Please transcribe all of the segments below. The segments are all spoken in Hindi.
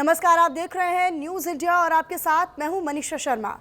नमस्कार, आप देख रहे हैं न्यूज इंडिया और आपके साथ मैं हूं मनीषा शर्मा।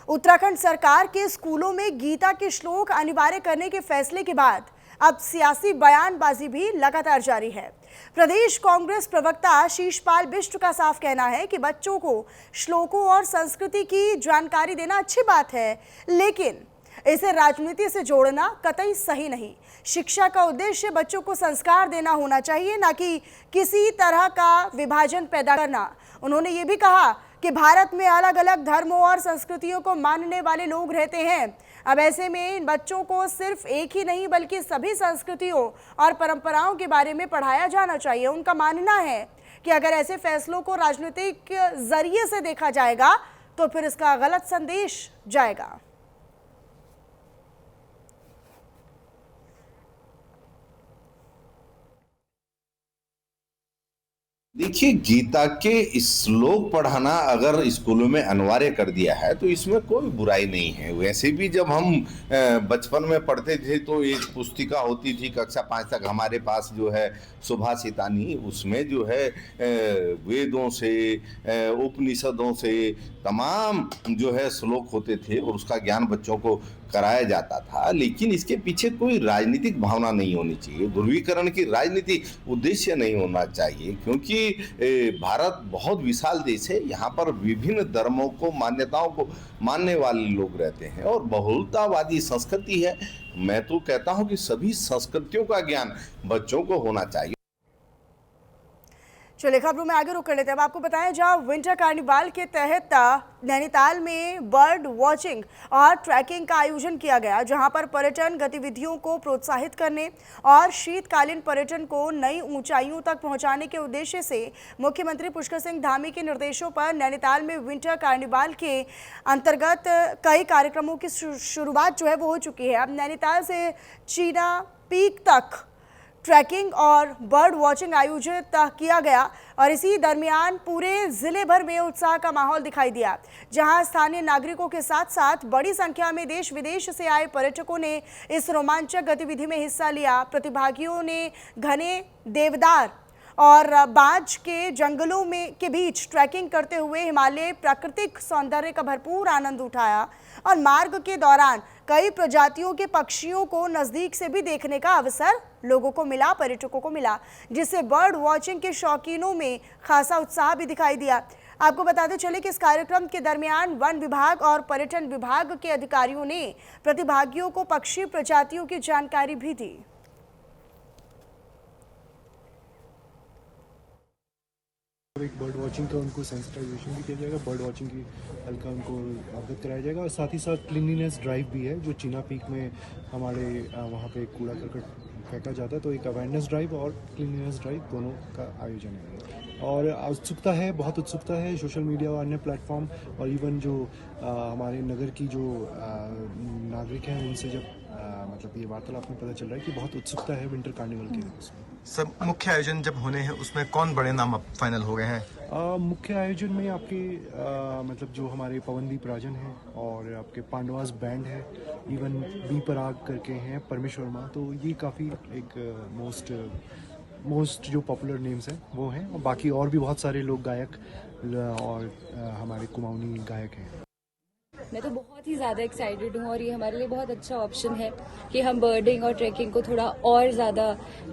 उत्तराखंड सरकार के स्कूलों में गीता के श्लोक अनिवार्य करने के फैसले के बाद अब सियासी बयानबाजी भी लगातार जारी है। प्रदेश कांग्रेस प्रवक्ता आशीष पाल बिष्ट का साफ कहना है कि बच्चों को श्लोकों और संस्कृति की जानकारी देना अच्छी बात है, लेकिन इसे राजनीति से जोड़ना कतई सही नहीं। शिक्षा का उद्देश्य बच्चों को संस्कार देना होना चाहिए, ना कि किसी तरह का विभाजन पैदा करना। उन्होंने ये भी कहा कि भारत में अलग अलग धर्मों और संस्कृतियों को मानने वाले लोग रहते हैं। अब ऐसे में इन बच्चों को सिर्फ एक ही नहीं बल्कि सभी संस्कृतियों और परंपराओं के बारे में पढ़ाया जाना चाहिए। उनका मानना है कि अगर ऐसे फैसलों को राजनीतिक जरिए से देखा जाएगा तो फिर इसका गलत संदेश जाएगा। देखिए, गीता के श्लोक पढ़ाना अगर स्कूलों में अनिवार्य कर दिया है तो इसमें कोई बुराई नहीं है। वैसे भी जब हम बचपन में पढ़ते थे तो एक पुस्तिका होती थी कक्षा 5 तक हमारे पास जो है सुभाषितानी, उसमें जो है वेदों से उपनिषदों से तमाम जो है श्लोक होते थे और उसका ज्ञान बच्चों को कराया जाता था। लेकिन इसके पीछे कोई राजनीतिक भावना नहीं होनी चाहिए, ध्रुवीकरण की राजनीति उद्देश्य नहीं होना चाहिए, क्योंकि भारत बहुत विशाल देश है। यहाँ पर विभिन्न धर्मों को, मान्यताओं को मानने वाले लोग रहते हैं और बहुलतावादी संस्कृति है। मैं तो कहता हूँ कि सभी संस्कृतियों का ज्ञान बच्चों को होना चाहिए। चलिए खबरों में आगे रुक कर लेते हैं। अब आपको बताएं, जहां विंटर कार्निवाल के तहत नैनीताल में बर्ड वॉचिंग और ट्रैकिंग का आयोजन किया गया, जहां पर पर्यटन गतिविधियों को प्रोत्साहित करने और शीतकालीन पर्यटन को नई ऊंचाइयों तक पहुंचाने के उद्देश्य से मुख्यमंत्री पुष्कर सिंह धामी के निर्देशों पर नैनीताल में विंटर कार्निवाल के अंतर्गत कई कार्यक्रमों की शुरुआत जो है वो हो चुकी है। अब नैनीताल से चीना पीक तक ट्रैकिंग और बर्ड वॉचिंग आयोजित किया गया और इसी दरमियान पूरे जिले भर में उत्साह का माहौल दिखाई दिया, जहां स्थानीय नागरिकों के साथ साथ बड़ी संख्या में देश विदेश से आए पर्यटकों ने इस रोमांचक गतिविधि में हिस्सा लिया। प्रतिभागियों ने घने देवदार और बांज के जंगलों में के बीच ट्रैकिंग करते हुए हिमालय प्राकृतिक सौंदर्य का भरपूर आनंद उठाया और मार्ग के दौरान कई प्रजातियों के पक्षियों को नज़दीक से भी देखने का अवसर लोगों को मिला, पर्यटकों को मिला, जिससे बर्ड वॉचिंग के शौकीनों में खासा उत्साह भी दिखाई दिया। आपको बताते चले कि इस कार्यक्रम के दरमियान वन विभाग और पर्यटन विभाग के अधिकारियों ने प्रतिभागियों को पक्षी प्रजातियों की जानकारी भी दी। एक बर्ड वॉचिंग का उनको सेंसिटाइजेशन भी किया जाएगा, बर्ड वॉचिंग की हल्का उनको अवगत कराया जाएगा और साथ ही साथ क्लीनिनेस ड्राइव भी है जो चीना पीक में हमारे वहाँ पे कूड़ा करकट फेंका जाता है, तो एक अवेयरनेस ड्राइव और क्लीनिनेस ड्राइव दोनों का आयोजन है। और उत्सुकता है, बहुत उत्सुकता है सोशल मीडिया और अन्य प्लेटफॉर्म और इवन जो हमारे नगर की जो नागरिक हैं उनसे जब मतलब ये वार्तालाप में पता चल रहा है कि बहुत उत्सुकता है विंटर कार्निवल के उसमें। सब मुख्य आयोजन जब होने हैं उसमें कौन बड़े नाम अब फाइनल हो गए हैं? मुख्य आयोजन में आपके मतलब जो हमारे पवनदीप राजन हैं और आपके पांडवास बैंड है, इवन बी पराग करके हैं, परमेश्वर माँ, तो ये काफ़ी एक मोस्ट जो पॉपुलर नेम्स हैं वो हैं और बाकी और भी बहुत सारे लोग गायक और हमारे कुमाऊनी गायक हैं। मैं तो बहुत ही ज़्यादा एक्साइटेड हूँ और ये हमारे लिए बहुत अच्छा ऑप्शन है कि हम बर्डिंग और ट्रैकिंग को थोड़ा और ज़्यादा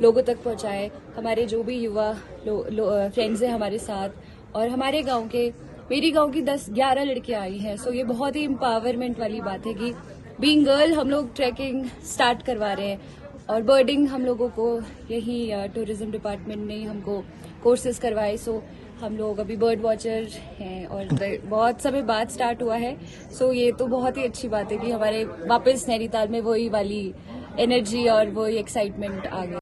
लोगों तक पहुँचाएं। हमारे जो भी युवा फ्रेंड्स हैं हमारे साथ और हमारे गांव के, मेरी गांव की 10-11 लड़कियाँ आई हैं, सो ये बहुत ही एम्पावरमेंट वाली बात है कि बीइंग गर्ल हम लोग ट्रैकिंग स्टार्ट करवा रहे हैं और बर्डिंग हम लोगों को यही टूरिज्म डिपार्टमेंट ने हमको कोर्सेज करवाए। सो हम लोग अभी बर्ड वॉचर हैं और बहुत समय बाद स्टार्ट हुआ है, सो ये तो बहुत ही अच्छी बात है कि हमारे वापस नैनीताल में वही वाली एनर्जी और वही एक्साइटमेंट आ गया।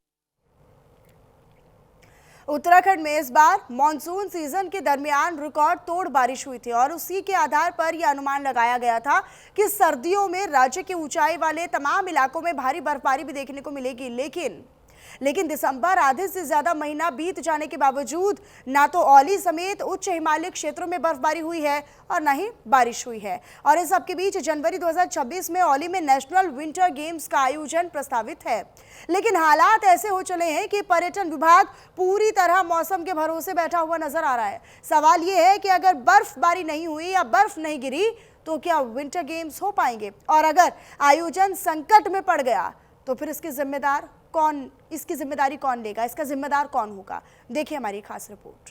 उत्तराखंड में इस बार मॉनसून सीजन के दरमियान रिकॉर्ड तोड़ बारिश हुई थी और उसी के आधार पर यह अनुमान लगाया गया था कि सर्दियों में राज्य के ऊंचाई वाले तमाम इलाकों में भारी बर्फबारी भी देखने को मिलेगी। लेकिन लेकिन दिसंबर आधे से ज्यादा महीना बीत जाने के बावजूद ना तो औली समेत उच्च हिमालय क्षेत्रों में बर्फबारी हुई है और न ही बारिश हुई है। और इस सबके बीच जनवरी 2026 में औली में नेशनल विंटर गेम्स का आयोजन प्रस्तावित है, लेकिन हालात ऐसे हो चले हैं कि पर्यटन विभाग पूरी तरह मौसम के भरोसे बैठा हुआ नजर आ रहा है। सवाल यह है कि अगर बर्फबारी नहीं हुई या बर्फ नहीं गिरी तो क्या विंटर गेम्स हो पाएंगे, और अगर आयोजन संकट में पड़ गया तो फिर इसकी जिम्मेदारी कौन लेगा, इसका जिम्मेदार कौन होगा? देखिए हमारी खास रिपोर्ट।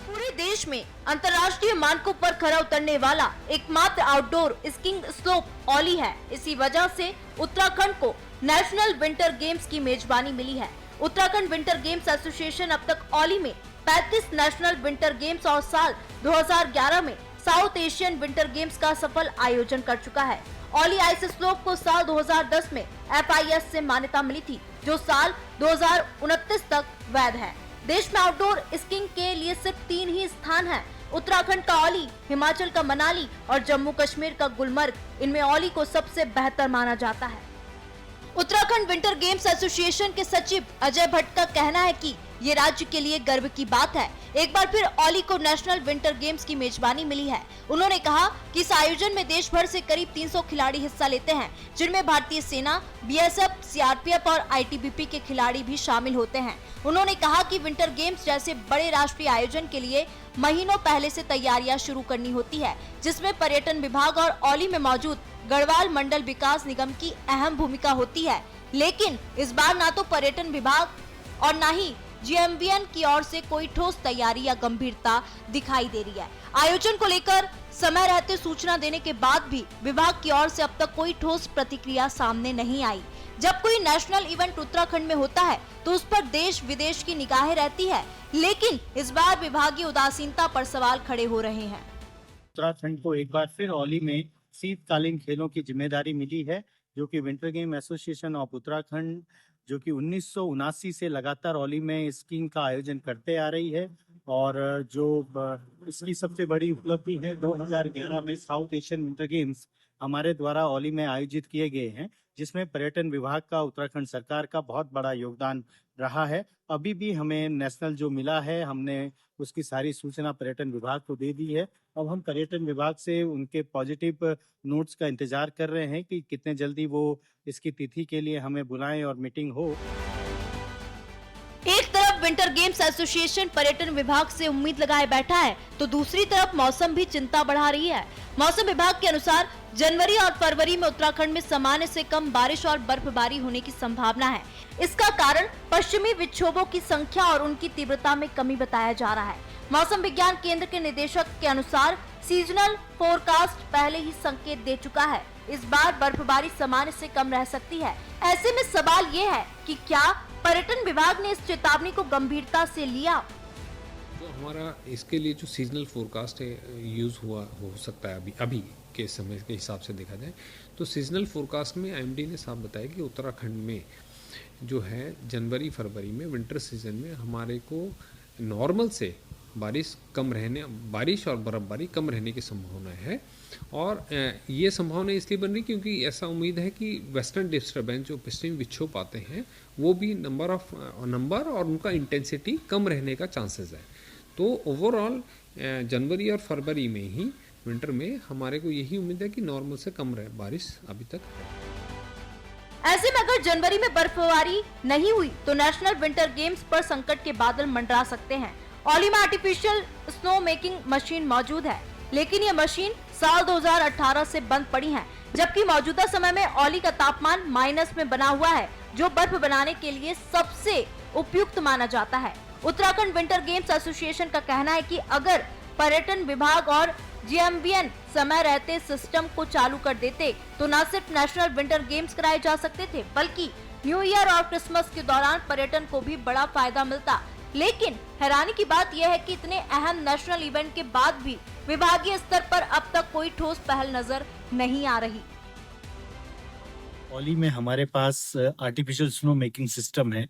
पूरे देश में अंतर्राष्ट्रीय मानकों पर खरा उतरने वाला एकमात्र आउटडोर स्कीइंग स्लोप औली है। इसी वजह से उत्तराखंड को नेशनल विंटर गेम्स की मेजबानी मिली है। उत्तराखंड विंटर गेम्स एसोसिएशन अब तक औली में 35 नेशनल विंटर गेम्स और साल 2011 में साउथ एशियन विंटर गेम्स का सफल आयोजन कर चुका है। औली आइस स्लोप को साल 2010 में FIS से मान्यता मिली थी, जो साल 2029 तक वैध है। देश में आउटडोर स्कीइंग के लिए सिर्फ 3 ही स्थान हैं। उत्तराखंड का औली, हिमाचल का मनाली और जम्मू कश्मीर का गुलमर्ग। इनमें औली को सबसे बेहतर माना जाता है। उत्तराखंड विंटर गेम्स एसोसिएशन के सचिव अजय भट्ट का कहना है कि ये राज्य के लिए गर्व की बात है। एक बार फिर औली को नेशनल विंटर गेम्स की मेजबानी मिली है। उन्होंने कहा कि इस आयोजन में देश भर से करीब 300 खिलाड़ी हिस्सा लेते हैं, जिनमें भारतीय सेना, BSF, CRPF और ITBP के खिलाड़ी भी शामिल होते हैं। उन्होंने कहा कि विंटर गेम्स जैसे बड़े राष्ट्रीय आयोजन के लिए महीनों पहले से तैयारियां शुरू करनी होती है, जिसमें पर्यटन विभाग और औली में मौजूद गढ़वाल मंडल विकास निगम की अहम भूमिका होती है। लेकिन इस बार ना तो पर्यटन विभाग और ना ही GMVN की ओर से कोई ठोस तैयारी या गंभीरता दिखाई दे रही है। आयोजन को लेकर समय रहते सूचना देने के बाद भी विभाग की ओर से अब तक कोई ठोस प्रतिक्रिया सामने नहीं आई। जब कोई नेशनल इवेंट उत्तराखंड में होता है तो उस पर देश विदेश की निगाहें रहती है, लेकिन इस बार विभागीय उदासीनता पर सवाल खड़े हो रहे हैं। उत्तराखंड को एक बार फिर औली में शीतकालीन खेलों की जिम्मेदारी मिली है, जो कि winter game association of Uttarakhand जो कि 1979 से लगातार औली में स्कीइंग का आयोजन करते आ रही है। और जो इसकी सबसे बड़ी उपलब्धि है, 2011 में साउथ एशियन विंटर गेम्स हमारे द्वारा औली में आयोजित किए गए हैं, जिसमें पर्यटन विभाग का, उत्तराखंड सरकार का बहुत बड़ा योगदान रहा है। अभी भी हमें नेशनल जो मिला है, हमने उसकी सारी सूचना पर्यटन विभाग को दे दी है। अब हम पर्यटन विभाग से उनके पॉजिटिव नोट्स का इंतजार कर रहे हैं कि कितने जल्दी वो इसकी तिथि के लिए हमें बुलाएं और मीटिंग हो। एक तरफ विंटर गेम्स एसोसिएशन पर्यटन विभाग से उम्मीद लगाए बैठा है, तो दूसरी तरफ मौसम भी चिंता बढ़ा रही है। मौसम विभाग के अनुसार जनवरी और फरवरी में उत्तराखंड में सामान्य से कम बारिश और बर्फबारी होने की संभावना है। इसका कारण पश्चिमी विक्षोभों की संख्या और उनकी तीव्रता में कमी बताया जा रहा है। मौसम विज्ञान केंद्र के निदेशक के अनुसार सीजनल फोरकास्ट पहले ही संकेत दे चुका है, इस बार बर्फबारी सामान्य से कम रह सकती है। ऐसे में सवाल ये है कि क्या पर्यटन विभाग ने इस चेतावनी को गंभीरता से लिया? तो हमारा इसके लिए जो सीजनल फोरकास्ट है यूज़ हो सकता है अभी के समय के हिसाब से देखा जाए तो सीजनल फोरकास्ट में IMD ने साफ बताया कि उत्तराखंड में जो है जनवरी फरवरी में विंटर सीजन में हमारे को नॉर्मल से बारिश और बर्फबारी कम रहने की संभावना है। और ये संभावना इसलिए बन रही क्योंकि ऐसा उम्मीद है कि वेस्टर्न डिस्टर्बेंस जो पश्चिमी विक्षोभ आते हैं वो भी नंबर और उनका इंटेंसिटी कम रहने का चांसेस है। तो ओवरऑल जनवरी और फरवरी में ही विंटर में हमारे को यही उम्मीद है कि नॉर्मल से कम रहे बारिश अभी तक है। ऐसे में अगर जनवरी में बर्फबारी नहीं हुई तो नेशनल विंटर गेम्स पर संकट के बादल मंडरा सकते हैं। औली में आर्टिफिशियल स्नो मेकिंग मशीन मौजूद है, लेकिन ये मशीन साल 2018 से बंद पड़ी है, जबकि मौजूदा समय में औली का तापमान माइनस में बना हुआ है, जो बर्फ बनाने के लिए सबसे उपयुक्त माना जाता है। उत्तराखंड विंटर गेम्स एसोसिएशन का कहना है कि अगर पर्यटन विभाग और GMVN समय रहते सिस्टम को चालू कर देते तो न सिर्फ नेशनल विंटर गेम्स कराए जा सकते थे, बल्कि न्यू ईयर और क्रिसमस के दौरान पर्यटन को भी बड़ा फायदा मिलता। लेकिन हैरानी की बात यह है कि इतने अहम नेशनल इवेंट के बाद भी विभागीय स्तर पर अब तक कोई ठोस पहल नजर नहीं आ रही। औली में हमारे पास आर्टिफिशियल स्नो मेकिंग सिस्टम है,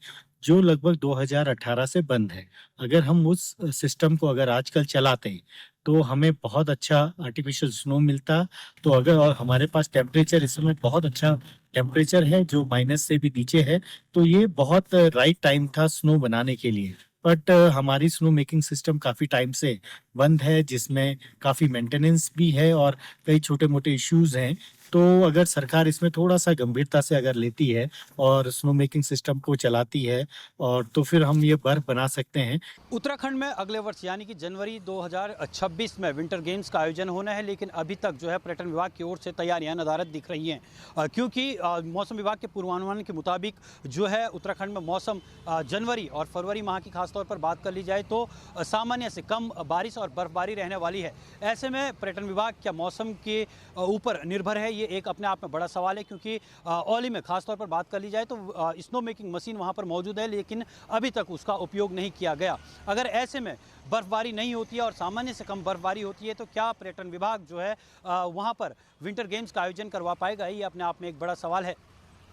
जो लगभग 2018 से बंद है। अगर हम उस सिस्टम को अगर आजकल चलाते हैं तो हमें बहुत अच्छा आर्टिफिशियल स्नो मिलता। तो अगर और हमारे पास टेम्परेचर इस समय बहुत अच्छा टेम्परेचर है जो माइनस से भी नीचे है, तो ये बहुत राइट टाइम था स्नो बनाने के लिए। बट हमारी स्नो मेकिंग सिस्टम काफ़ी टाइम से बंद है, जिसमें काफ़ी मेंटेनेंस भी है और कई छोटे मोटे इश्यूज हैं। तो अगर सरकार इसमें थोड़ा सा गंभीरता से अगर लेती है और स्नो मेकिंग सिस्टम को चलाती है और तो फिर हम ये बर्फ बना सकते हैं। उत्तराखंड में अगले वर्ष यानी कि जनवरी 2026 में विंटर गेम्स का आयोजन होना है, लेकिन अभी तक जो है पर्यटन विभाग की ओर से तैयारियां नदारद दिख रही हैं, क्योंकि मौसम विभाग के पूर्वानुमान के मुताबिक जो है उत्तराखंड में मौसम जनवरी और फरवरी माह की खासतौर पर बात कर ली जाए तो सामान्य से कम बारिश और बर्फबारी रहने वाली है। ऐसे में पर्यटन विभाग क्या मौसम के ऊपर निर्भर है, ये एक अपने आप में बड़ा सवाल है, क्योंकि औली में खासतौर पर बात कर ली जाए तो स्नो मेकिंग मशीन वहाँ पर मौजूद है, लेकिन अभी तक उसका उपयोग नहीं किया गया। अगर ऐसे में बर्फबारी नहीं होती है और सामान्य से कम बर्फबारी होती है तो क्या पर्यटन विभाग जो है वहाँ पर विंटर गेम्स का आयोजन करवा पाएगा, ये अपने आप में एक बड़ा सवाल है।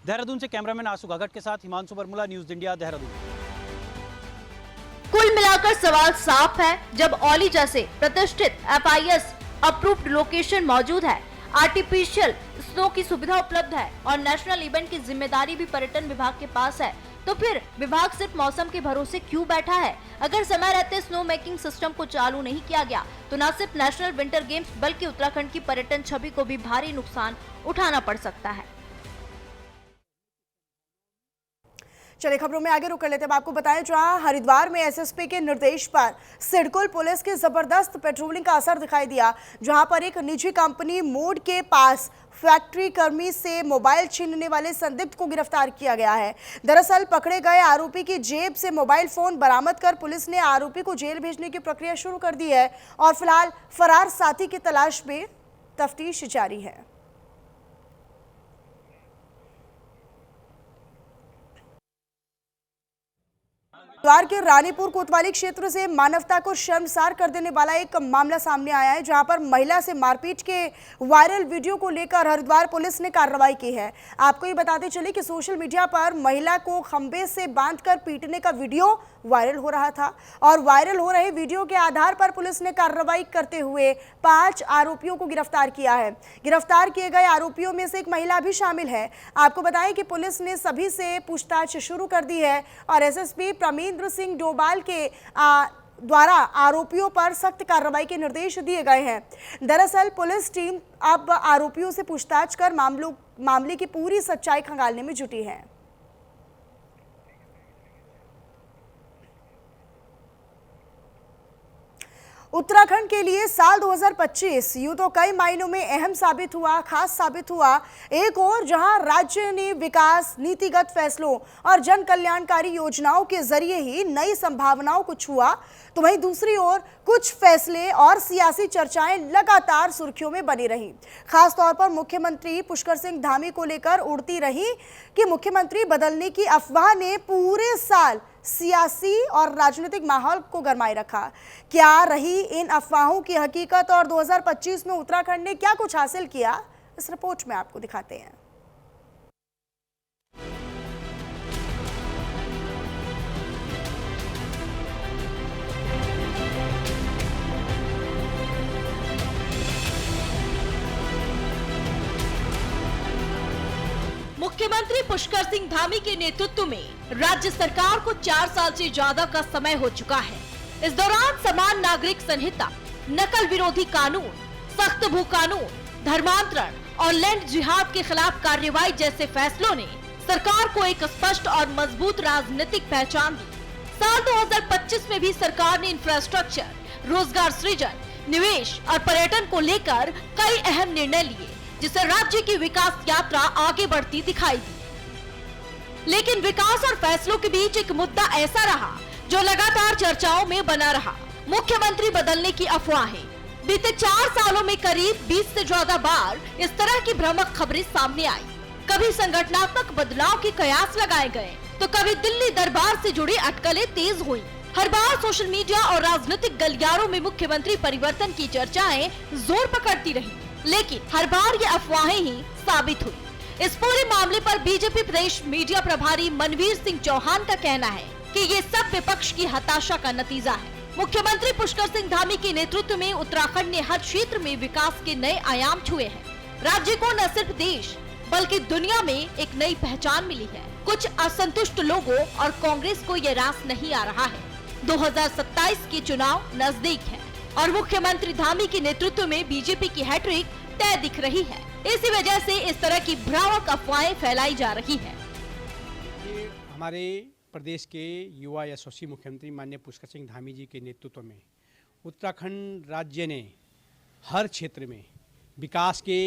देहरादून से कैमरामैन आशु गागट के साथ हिमांशु बरमुला, न्यूज़ इंडिया, देहरादून। कुल मिलाकर सवाल साफ है, जब औली जैसे प्रतिष्ठित FIS अप्रूव्ड लोकेशन मौजूद है, आर्टिफिशियल स्नो की सुविधा उपलब्ध है और नेशनल इवेंट की जिम्मेदारी भी पर्यटन विभाग के पास है, तो फिर विभाग सिर्फ मौसम के भरोसे क्यों बैठा है? अगर समय रहते स्नो मेकिंग सिस्टम को चालू नहीं किया गया तो न सिर्फ नेशनल विंटर गेम्स बल्कि उत्तराखंड की पर्यटन छवि को भी भारी नुकसान उठाना पड़ सकता है। चलिए खबरों में आगे रुक कर लेते हैं। आपको बताएं, जहां हरिद्वार में SSP के निर्देश पर सिडकुल पुलिस की जबरदस्त पेट्रोलिंग का असर दिखाई दिया, जहां पर एक निजी कंपनी मोड के पास फैक्ट्री कर्मी से मोबाइल छीनने वाले संदिग्ध को गिरफ्तार किया गया है। दरअसल पकड़े गए आरोपी की जेब से मोबाइल फोन बरामद कर पुलिस ने आरोपी को जेल भेजने की प्रक्रिया शुरू कर दी है और फिलहाल फरार साथी की तलाश में तफ्तीश जारी है। हरिद्वार के रानीपुर कोतवाली क्षेत्र से मानवता को शर्मसार कर देने वाला एक मामला सामने आया है, जहां पर महिला से मारपीट के वायरल वीडियो को लेकर हरिद्वार पुलिस ने कार्रवाई की है। आपको ये बताते चले कि सोशल मीडिया पर महिला को खंबे से बांधकर पीटने का वीडियो वायरल हो रहा था और वायरल हो रहे वीडियो के आधार पर पुलिस ने कार्रवाई करते हुए 5 आरोपियों को गिरफ्तार किया है। गिरफ्तार किए गए आरोपियों में से एक महिला भी शामिल है। आपको बताएं कि पुलिस ने सभी से पूछताछ शुरू कर दी है और SSP प्रमींद्र सिंह डोभाल के द्वारा आरोपियों पर सख्त कार्रवाई के निर्देश दिए गए हैं। दरअसल पुलिस टीम अब आरोपियों से पूछताछ कर मामले की पूरी सच्चाई खंगालने में जुटी है। उत्तराखंड के लिए साल 2025 यूं तो कई मायनों में अहम साबित हुआ, खास साबित हुआ। एक ओर जहां राज्य ने विकास, नीतिगत फैसलों और जन कल्याणकारी योजनाओं के जरिए ही नई संभावनाओं को छुआ, तो वहीं दूसरी ओर कुछ फैसले और सियासी चर्चाएं लगातार सुर्खियों में बनी रही। खासतौर पर मुख्यमंत्री पुष्कर सिंह धामी को लेकर उड़ती रही कि मुख्यमंत्री बदलने की अफवाह ने पूरे साल सियासी और राजनीतिक माहौल को गरमाए रखा। क्या रही इन अफवाहों की हकीकत और 2025 में उत्तराखंड ने क्या कुछ हासिल किया, इस रिपोर्ट में आपको दिखाते हैं। मुख्यमंत्री पुष्कर सिंह धामी के नेतृत्व में राज्य सरकार को 4 साल से ज्यादा का समय हो चुका है। इस दौरान समान नागरिक संहिता, नकल विरोधी कानून, सख्त भू कानून, धर्मांतरण और लैंड जिहाद के खिलाफ कार्रवाई जैसे फैसलों ने सरकार को एक स्पष्ट और मजबूत राजनीतिक पहचान दी। साल 2025 में भी सरकार ने इंफ्रास्ट्रक्चर, रोजगार सृजन, निवेश और पर्यटन को लेकर कई अहम निर्णय लिए, जिससे राज्य की विकास यात्रा आगे बढ़ती दिखाई दी। लेकिन विकास और फैसलों के बीच एक मुद्दा ऐसा रहा जो लगातार चर्चाओं में बना रहा, मुख्यमंत्री बदलने की अफवाहें। बीते 4 सालों में करीब 20 से ज्यादा बार इस तरह की भ्रामक खबरें सामने आई। कभी संगठनात्मक बदलाव के कयास लगाए गए, तो कभी दिल्ली दरबार से जुड़ी अटकलें तेज हुई। हर बार सोशल मीडिया और राजनीतिक गलियारों में मुख्यमंत्री परिवर्तन की चर्चाएं जोर पकड़ती रही, लेकिन हर बार ये अफवाहें ही साबित हुई। इस पूरे मामले पर बीजेपी प्रदेश मीडिया प्रभारी मनवीर सिंह चौहान का कहना है कि ये सब विपक्ष की हताशा का नतीजा है। मुख्यमंत्री पुष्कर सिंह धामी के नेतृत्व में उत्तराखंड ने हर क्षेत्र में विकास के नए आयाम छुए हैं। राज्य को न सिर्फ देश बल्कि दुनिया में एक नई पहचान मिली है। कुछ असंतुष्ट लोगों और कांग्रेस को ये रास नहीं आ रहा है। 2027 के चुनाव नजदीक है और मुख्यमंत्री धामी के नेतृत्व में बीजेपी की हैट्रिक तय दिख रही है। इसी वजह से इस तरह की भ्रामक अफवाहें फैलाई जा रही है। ये हमारे प्रदेश के युवा यशस्वी मुख्यमंत्री माननीय पुष्कर सिंह धामी जी के नेतृत्व में उत्तराखंड राज्य ने हर क्षेत्र में विकास के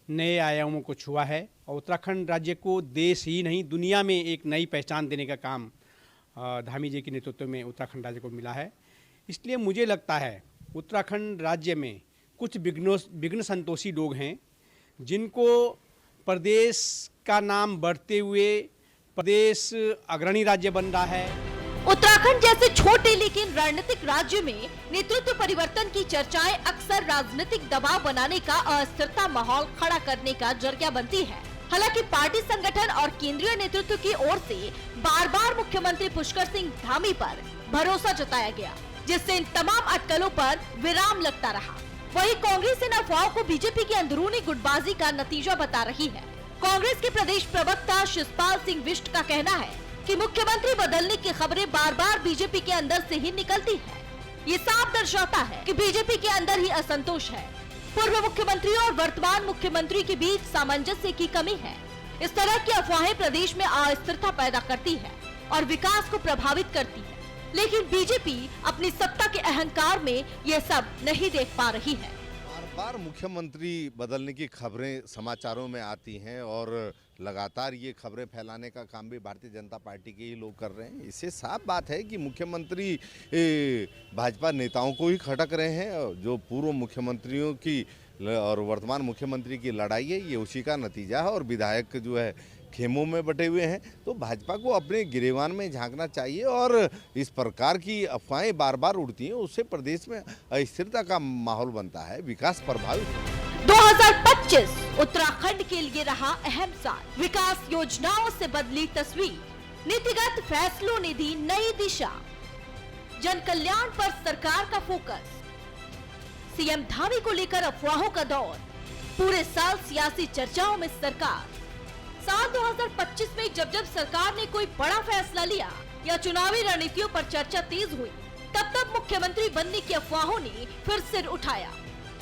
नए आयामों को छुआ है और उत्तराखंड राज्य को देश ही नहीं दुनिया में एक नई पहचान देने का काम धामी जी के नेतृत्व में उत्तराखंड राज्य को मिला है। इसलिए मुझे लगता है उत्तराखंड राज्य में कुछ विघ्न संतोषी लोग हैं जिनको प्रदेश का नाम बढ़ते हुए प्रदेश अग्रणी राज्य बन रहा है। उत्तराखंड जैसे छोटे लेकिन रणनीतिक राज्य में नेतृत्व परिवर्तन की चर्चाएं अक्सर राजनीतिक दबाव बनाने का अस्थिरता माहौल खड़ा करने का जरिया बनती है। हालांकि पार्टी संगठन और केंद्रीय नेतृत्व की ओर से बार बार मुख्यमंत्री पुष्कर सिंह धामी पर भरोसा जताया गया, जिससे इन तमाम अटकलों पर विराम लगता रहा। वहीं कांग्रेस इन अफवाहों को बीजेपी की अंदरूनी गुटबाजी का नतीजा बता रही है। कांग्रेस के प्रदेश प्रवक्ता शिषपाल सिंह बिष्ट का कहना है कि मुख्यमंत्री बदलने की खबरें बार बार बीजेपी के अंदर से ही निकलती है। ये साफ दर्शाता है कि बीजेपी के अंदर ही असंतोष है। पूर्व मुख्यमंत्री और वर्तमान मुख्यमंत्री के बीच सामंजस्य की कमी है। इस तरह की अफवाहें प्रदेश में अस्थिरता पैदा करती है और विकास को प्रभावित करती है। लेकिन बीजेपी अपनी सत्ता के अहंकार में यह सब नहीं देख पा रही है। बार मुख्यमंत्री बदलने की खबरें समाचारों में आती हैं और लगातार ये खबरें फैलाने का काम भी भारतीय जनता पार्टी के ही लोग कर रहे हैं। इससे साफ बात है कि मुख्यमंत्री भाजपा नेताओं को ही खटक रहे हैं। जो पूर्व मुख्यमंत्रियों की और वर्तमान मुख्यमंत्री की लड़ाई है, ये उसी का नतीजा है और विधायक जो है खेमों में बटे हुए हैं। तो भाजपा को अपने गिरेबान में झांकना चाहिए और इस प्रकार की अफवाहें बार बार उड़ती हैं, उससे प्रदेश में अस्थिरता का माहौल बनता है, विकास प्रभावित। 2025 उत्तराखंड के लिए रहा अहम साल। विकास योजनाओं से बदली तस्वीर, नीतिगत फैसलों ने दी नई दिशा, जन कल्याण पर सरकार का फोकस। सीएम धामी को लेकर अफवाहों का दौर, पूरे साल सियासी चर्चाओं में सरकार। साल 2025 में जब जब सरकार ने कोई बड़ा फैसला लिया या चुनावी रणनीतियों पर चर्चा तेज हुई, तब तब मुख्यमंत्री बनने की अफवाहों ने फिर सिर उठाया।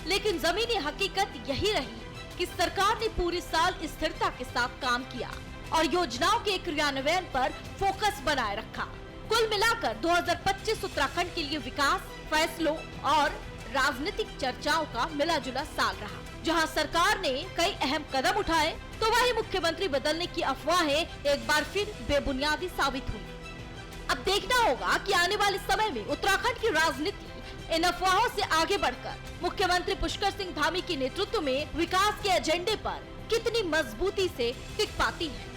लेकिन जमीनी हकीकत यही रही कि सरकार ने पूरे साल स्थिरता के साथ काम किया और योजनाओं के क्रियान्वयन पर फोकस बनाए रखा। कुल मिलाकर 2025 उत्तराखंड के लिए विकास, फैसलों और राजनीतिक चर्चाओं का मिला जुला साल रहा। जहां सरकार ने कई अहम कदम उठाए, तो वहीं मुख्यमंत्री बदलने की अफवाहें एक बार फिर बेबुनियादी साबित हुई। अब देखना होगा कि आने वाले समय में उत्तराखंड की राजनीति इन अफवाहों से आगे बढ़कर मुख्यमंत्री पुष्कर सिंह धामी के नेतृत्व में विकास के एजेंडे पर कितनी मजबूती से टिक पाती है।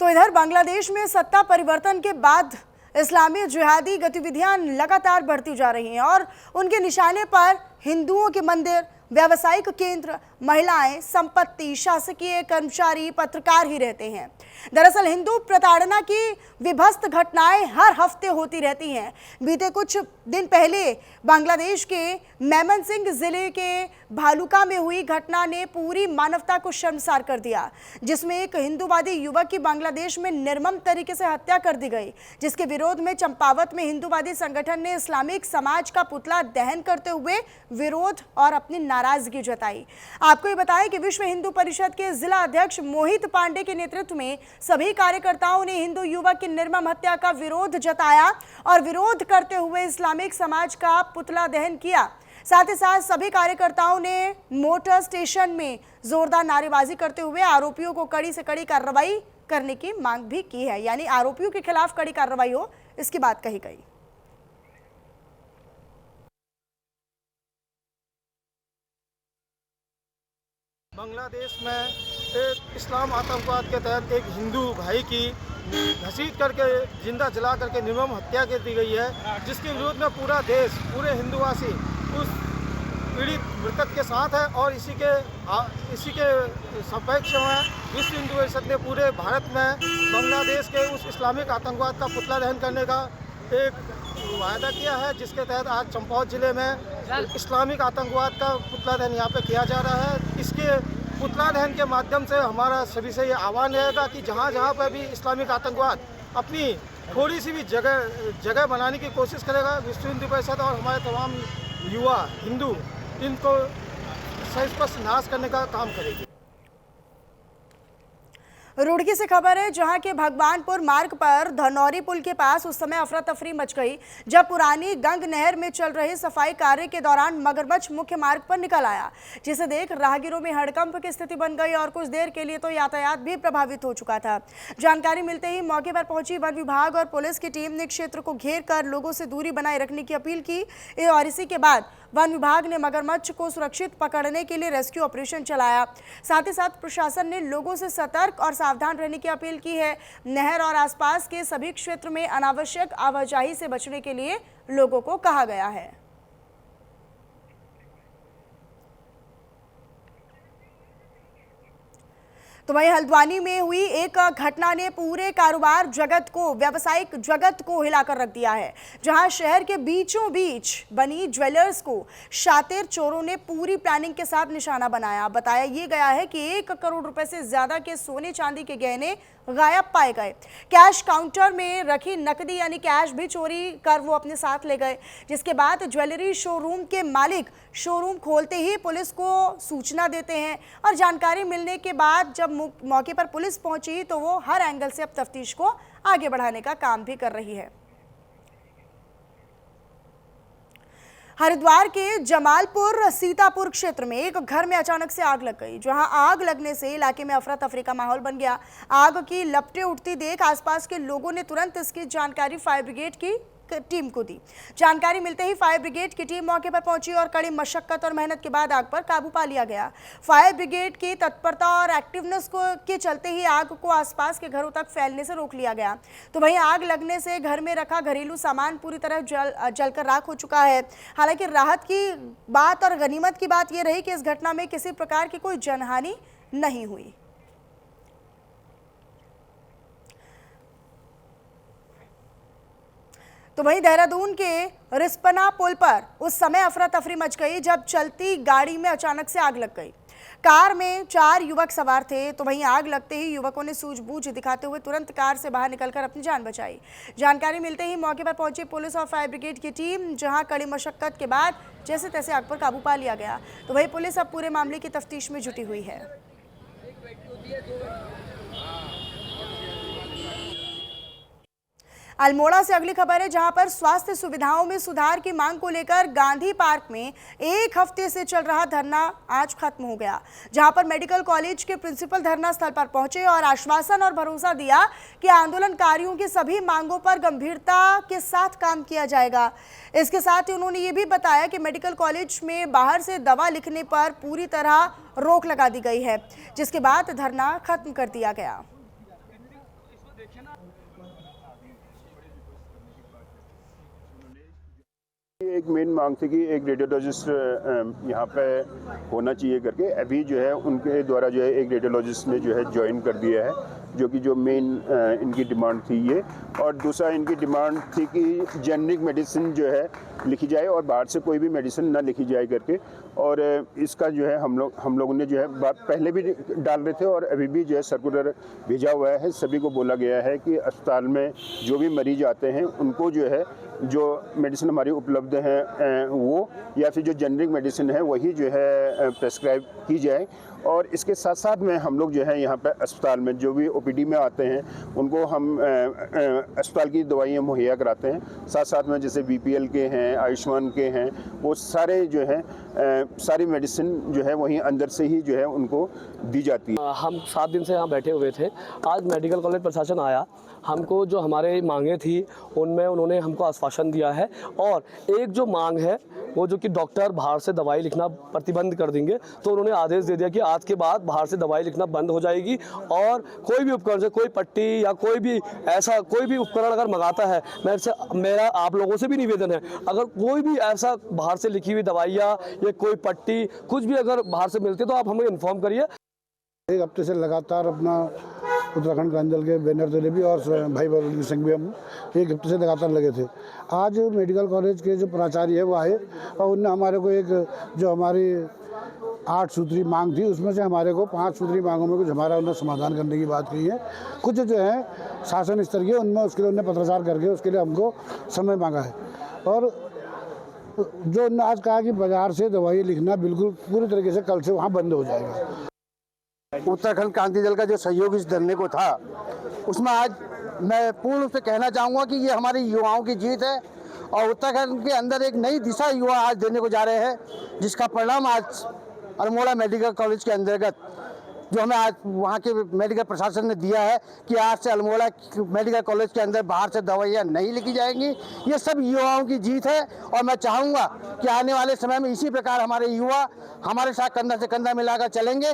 तो इधर बांग्लादेश में सत्ता परिवर्तन के बाद इस्लामी जिहादी गतिविधियां लगातार बढ़ती जा रही हैं और उनके निशाने पर हिंदुओं के मंदिर, व्यावसायिक केंद्र, महिलाएं, संपत्ति, शासकीय कर्मचारी, पत्रकार ही रहते हैं। दरअसल हिंदू प्रताड़ना की विभत्स घटनाएं हर हफ्ते होती रहती हैं। बीते कुछ दिन पहले बांग्लादेश के मेमनसिंह जिले के भालुका में हुई घटना ने पूरी मानवता को शर्मसार कर दिया, जिसमें एक हिंदूवादी युवक की बांग्लादेश में निर्मम तरीके से हत्या कर दी गई, जिसके विरोध में चंपावत में हिंदूवादी संगठन ने इस्लामिक समाज का पुतला दहन करते हुए विरोध और अपनी नाराजगी जताई। आपको ये बताएं कि विश्व हिंदू परिषद के जिला अध्यक्ष मोहित पांडे के नेतृत्व में सभी कार्यकर्ताओं ने हिंदू युवक की निर्मम हत्या का विरोध जताया और विरोध करते हुए इस्लामिक समाज का पुतला दहन किया। साथ ही साथ सभी कार्यकर्ताओं ने मोटर स्टेशन में जोरदार नारेबाजी करते हुए आरोपियों को कड़ी से कड़ी कार्रवाई करने की मांग भी की है, यानी आरोपियों के खिलाफ कड़ी कार्रवाई हो, इसकी बात कही गई। बांग्लादेश में एक इस्लाम आतंकवाद के तहत एक हिंदू भाई की घसीट करके जिंदा जला करके निर्मम हत्या कर दी गई है, जिसके विरोध में पूरा देश, पूरे हिंदुवासी उस पीड़ित मृतक के साथ है और इसी के सापेक्ष में विश्व हिंदू परिषद ने पूरे भारत में बांग्लादेश के उस इस्लामिक आतंकवाद का पुतला दहन करने का एक वायदा किया है, जिसके तहत आज चंपावत जिले में इस्लामिक आतंकवाद का पुतला दहन यहाँ पे किया जा रहा है। इसके पुतला दहन के माध्यम से हमारा सभी से ये आह्वान रहेगा कि जहाँ जहाँ पर भी इस्लामिक आतंकवाद अपनी थोड़ी सी भी जगह बनाने की कोशिश करेगा, विश्व हिंदू परिषद और हमारे तमाम युवा हिंदू इनको सस्पष्ट नाश करने का काम करेगी। रुड़की से खबर है, जहां के भगवानपुर मार्ग पर धनौरी पुल के पास उस समय अफरा तफरी मच गई जब पुरानी गंग नहर में चल रहे सफाई कार्य के दौरान मगरमच्छ मुख्य मार्ग पर निकल आया, जिसे देख राहगीरों में हड़कंप की स्थिति बन गई और कुछ देर के लिए तो यातायात भी प्रभावित हो चुका था। जानकारी मिलते ही मौके पर पहुंची वन विभाग और पुलिस की टीम ने क्षेत्र को घेर कर लोगों से दूरी बनाए रखने की अपील की और इसी के बाद वन विभाग ने मगरमच्छ को सुरक्षित पकड़ने के लिए रेस्क्यू ऑपरेशन चलाया। साथ ही साथ प्रशासन ने लोगों से सतर्क और सावधान रहने की अपील की है। नहर और आसपास के सभी क्षेत्र में अनावश्यक आवाजाही से बचने के लिए लोगों को कहा गया है। तो वहीं हल्द्वानी में हुई एक घटना ने पूरे कारोबार जगत को, व्यावसायिक जगत को हिलाकर रख दिया है, जहां शहर के बीचों बीच बनी ज्वेलर्स को शातिर चोरों ने पूरी प्लानिंग के साथ निशाना बनाया। बताया ये गया है कि 1 करोड़ रुपए से ज्यादा के सोने चांदी के गहने गायब पाए गए। कैश काउंटर में रखी नकदी यानी कैश भी चोरी कर वो अपने साथ ले गए, जिसके बाद ज्वेलरी शोरूम के मालिक शोरूम खोलते ही पुलिस को सूचना देते हैं और जानकारी मिलने के बाद जब मौके पर पुलिस पहुंची तो वो हर एंगल से अब तफ्तीश को आगे बढ़ाने का काम भी कर रही है। हरिद्वार के जमालपुर सीतापुर क्षेत्र में एक घर में अचानक से आग लग गई, जहां आग लगने से इलाके में अफरा तफरी का माहौल बन गया। आग की लपटें उठती देख आसपास के लोगों ने तुरंत इसकी जानकारी फायर ब्रिगेड की टीम को दी। जानकारी मिलते ही फायर ब्रिगेड की टीम मौके पर पहुंची और कड़ी मशक्कत और मेहनत के बाद आग पर काबू पा लिया गया। फायर ब्रिगेड की तत्परता और एक्टिवनेस के चलते ही आग को आसपास के घरों तक फैलने से रोक लिया गया। तो वहीं आग लगने से घर में रखा घरेलू सामान पूरी तरह जलकर राख हो चुका है। हालांकि राहत की बात और गनीमत की बात यह रही कि इस घटना में किसी प्रकार की कोई जनहानि नहीं हुई। तो वहीं देहरादून के रिस्पना पुल पर उस समय अफरा तफरी मच गई जब चलती गाड़ी में अचानक से आग लग गई। कार में 4 युवक सवार थे, तो वहीं आग लगते ही युवकों ने सूझबूझ दिखाते हुए तुरंत कार से बाहर निकलकर अपनी जान बचाई। जानकारी मिलते ही मौके पर पहुंची पुलिस और फायर ब्रिगेड की टीम, जहां कड़ी मशक्कत के बाद जैसे तैसे आग पर काबू पा लिया गया। तो वहीं पुलिस अब पूरे मामले की तफ्तीश में जुटी हुई है। अल्मोड़ा से अगली खबर है, जहां पर स्वास्थ्य सुविधाओं में सुधार की मांग को लेकर गांधी पार्क में 1 हफ्ते से चल रहा धरना आज खत्म हो गया, जहां पर मेडिकल कॉलेज के प्रिंसिपल धरना स्थल पर पहुंचे और आश्वासन और भरोसा दिया कि आंदोलनकारियों की सभी मांगों पर गंभीरता के साथ काम किया जाएगा। इसके साथ ही उन्होंने ये भी बताया कि मेडिकल कॉलेज में बाहर से दवा लिखने पर पूरी तरह रोक लगा दी गई है, जिसके बाद धरना खत्म कर दिया गया। एक मेन मांग थी कि एक रेडियोलॉजिस्ट यहाँ पे होना चाहिए करके, अभी जो है उनके द्वारा जो है एक रेडियोलॉजिस्ट ने जो है ज्वाइन कर दिया है, जो कि जो मेन इनकी डिमांड थी ये। और दूसरा इनकी डिमांड थी कि जेनरिक मेडिसिन जो है लिखी जाए और बाहर से कोई भी मेडिसिन ना लिखी जाए करके। और इसका जो है हम लोगों ने जो है बात पहले भी डाल रहे थे और अभी भी जो है सर्कुलर भेजा हुआ है। सभी को बोला गया है कि अस्पताल में जो भी मरीज आते हैं उनको जो है जो मेडिसिन हमारी उपलब्ध हैं वो, या फिर जो जेनरिक मेडिसिन है वही जो है प्रेस्क्राइब की जाए। और इसके साथ साथ में हम लोग जो है यहाँ पे अस्पताल में जो भी ओपीडी में आते हैं उनको हम अस्पताल की दवाइयाँ मुहैया कराते हैं। साथ साथ में जैसे बीपीएल के हैं, आयुष्मान के हैं, वो सारे जो है सारी मेडिसिन जो है वहीं अंदर से ही जो है उनको दी जाती है। हम 7 दिन से यहाँ बैठे हुए थे। आज मेडिकल कॉलेज प्रशासन आया, हमको जो हमारे मांगे थी उनमें उन्होंने हमको आश्वासन दिया है। और एक जो मांग है वो जो कि डॉक्टर बाहर से दवाई लिखना प्रतिबंध कर देंगे, तो उन्होंने आदेश दे दिया कि आज के बाद बाहर से दवाई लिखना बंद हो जाएगी। और कोई भी उपकरण से, कोई पट्टी या कोई भी ऐसा कोई भी उपकरण अगर मंगाता है, मेरा आप लोगों से भी निवेदन है, अगर कोई भी ऐसा बाहर से लिखी हुई दवाइयाँ या या कोई पट्टी कुछ भी अगर बाहर से मिलती है तो आप हमें इन्फॉर्म करिए। एक हफ्ते से लगातार अपना उत्तराखंड प्रांचल के बैनर तले भी और भाई बलवीर सिंह भी हम एक हफ्ते से लगातार लगे थे। आज मेडिकल कॉलेज के जो प्राचार्य है वो आए और उनने हमारे को एक जो हमारी 8 सूत्री मांग थी उसमें से हमारे को 5 सूत्री मांगों में कुछ हमारा उन्होंने समाधान करने की बात कही है। कुछ जो है शासन स्तर के उनमें उसके लिए उन्होंने पत्राचार करके उसके लिए हमको समय मांगा है। और जो उन्होंने आज कहा कि बाजार से दवाई लिखना बिल्कुल पूरी तरीके से कल से वहाँ बंद हो जाएगा। उत्तराखंड क्रांति दल का जो सहयोग इस धरने को था उसमें आज मैं पूर्ण रूप से कहना चाहूँगा कि ये हमारे युवाओं की जीत है और उत्तराखंड के अंदर एक नई दिशा युवा आज देने को जा रहे हैं, जिसका परिणाम आज अल्मोड़ा मेडिकल कॉलेज के अंतर्गत जो हमें आज वहाँ के मेडिकल प्रशासन ने दिया है कि आज से अल्मोड़ा मेडिकल कॉलेज के अंदर बाहर से दवाइयाँ नहीं लिखी जाएंगी। ये सब युवाओं की जीत है और मैं चाहूँगा कि आने वाले समय में इसी प्रकार हमारे युवा हमारे साथ कंधा से कंधा मिलाकर चलेंगे।